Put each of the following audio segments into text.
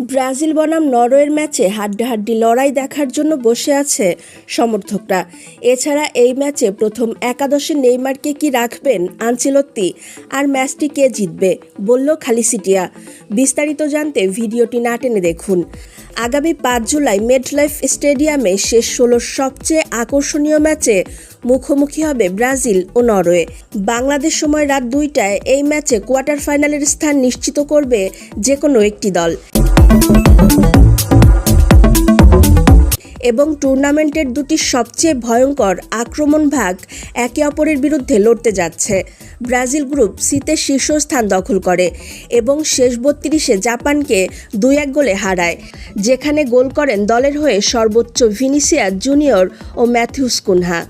Brazil বনাম নরওয়ের ম্যাচে হাড্ডাহাড্ডি লড়াই দেখার জন্য বসে আছে সমর্থকরা। এছাড়া এই ম্যাচে প্রথম একাদশে নেইমারকে কি রাখবেন আনচেলত্তি, আর ম্যাচটি কে জিতবে বলল খালিসিটিয়া। বিস্তারিত জানতে ভিডিওটি না টেনে দেখুন। আগামী 5 জুলাই মেডলাইফ স্টেডিয়ামে শেষ 16 সবচেয়ে আকর্ষণীয় ম্যাচে মুখোমুখি হবে ব্রাজিল ও নরওয়ে। বাংলাদেশ সময় রাত 2টায় এই ম্যাচে কোয়ার্টার ফাইনালের স্থান নিশ্চিত করবে যে কোনো একটি দল এবং টুর্নামেন্টের দুটি সবচেয়ে ভয়ঙ্কর আক্রমণ ভাগ একে অপরের বিরুদ্ধে লড়তে যাচ্ছে। ব্রাজিল গ্রুপ সিতে শীর্ষস্থান দখল করে এবং শেষ 32-এ জাপানকে 2-1 গোলে হারায়, যেখানে গোল করেন দলের হয়ে সর্বোচ্চ ভিনিসিয়াস জুনিয়র ও ম্যাথিউস কুনহা।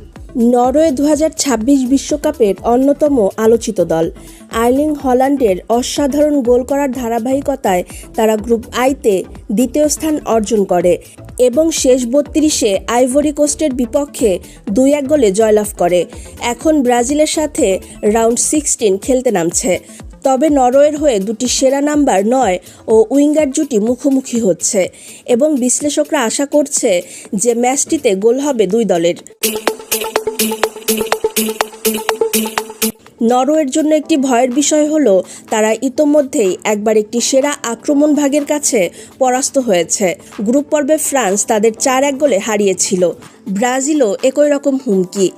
নরওয়ে 2026 বিশ্বকাপের অন্যতম আলোচিত দল। আর্লিং হল্যান্ডের অসাধারণ গোল করার ধারাবাহিকতায় তারা গ্রুপ আইতে দ্বিতীয় স্থান অর্জন করে এবং শেষ 32-এ আইভরি কোস্টের বিপক্ষে 2-1 গোলে জয়লাভ করে। এখন ব্রাজিলের সাথে রাউন্ড 16 খেলতে নামছে। তবে নরওয়ের হয়ে দুটি সেরা নাম্বার 9 ও উইঙ্গার জুটি মুখোমুখি হচ্ছে এবং বিশ্লেষকরা আশা করছে যে ম্যাচটিতে গোল হবে দুই দলের। নরওয়ের জন্য একটি ভয়ের বিষয় হলো তারা ইতোমধ্যেই একবার একটি সেরা আক্রমণ ভাগের কাছে পরাস্ত হয়েছে। গ্রুপ পর্বে ফ্রান্স তাদের 4-1 গোলে হারিয়েছিল। ব্রাজিলও একই রকম হুমকি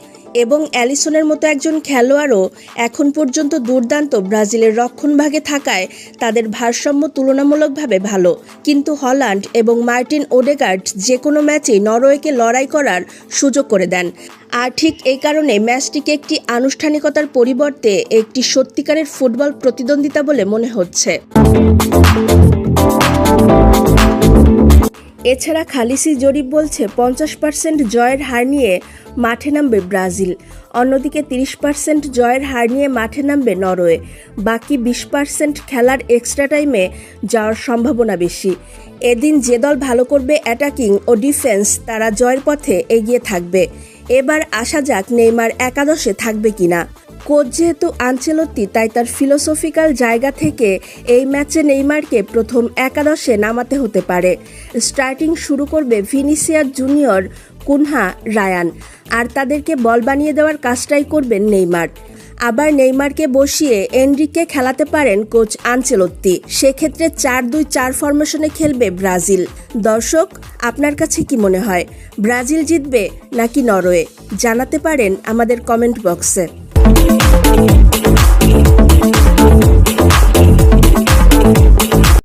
এবং অ্যালিসনের মতো একজন খেলোয়াড়ও এখন পর্যন্ত দুর্দান্ত ব্রাজিলের রক্ষণভাগে থাকায় তাদের ভারসাম্য তুলনামূলকভাবে ভালো। কিন্তু হল্যান্ড এবং মার্টিন ওডেগার্ড যে কোনো ম্যাচেই নরওয়েকে লড়াই করার সুযোগ করে দেন। আর ঠিক এই কারণে ম্যাচটিকে একটি আনুষ্ঠানিকতার পরিবর্তে একটি সত্যিকারের ফুটবল প্রতিদ্বন্দ্বিতা বলে মনে হচ্ছে। এছাড়া খালিসি জরিপ বলছে 50% জয়ের হার নিয়ে মাঠে নামবে ব্রাজিল, অন্যদিকে 30% জয়ের হার নিয়ে মাঠে নামবে নরওয়ে। বাকি 20% খেলার এক্সট্রা টাইমে যাওয়ার সম্ভাবনা বেশি। এদিন যে দল ভালো করবে অ্যাটাকিং ও ডিফেন্স তারা জয়ের পথে এগিয়ে থাকবে। এবার আসা যাক নেইমার একাদশে থাকবে কিনা। কোচ যেহেতু আনচেলত্তি, তাই তার ফিলোসফিক্যাল জায়গা থেকে এই ম্যাচে নেইমারকে প্রথম একাদশে নামাতে হতে পারে। স্টার্টিং শুরু করবে ভিনিসিয়াস জুনিয়র, কুনহা, রায়ান, আর তাদেরকে বল বানিয়ে দেওয়ার কাজটাই করবেন নেইমার। আবার নেইমারকে বসিয়ে এনরিকে খেলাতে পারেন কোচ আনচেলত্তি। সেক্ষেত্রে 4-2-4 ফরমেশনে খেলবে ব্রাজিল। দর্শক, আপনার কাছে কি মনে হয়, ব্রাজিল জিতবে নাকি নরওয়ে? জানাতে পারেন আমাদের কমেন্ট বক্সে।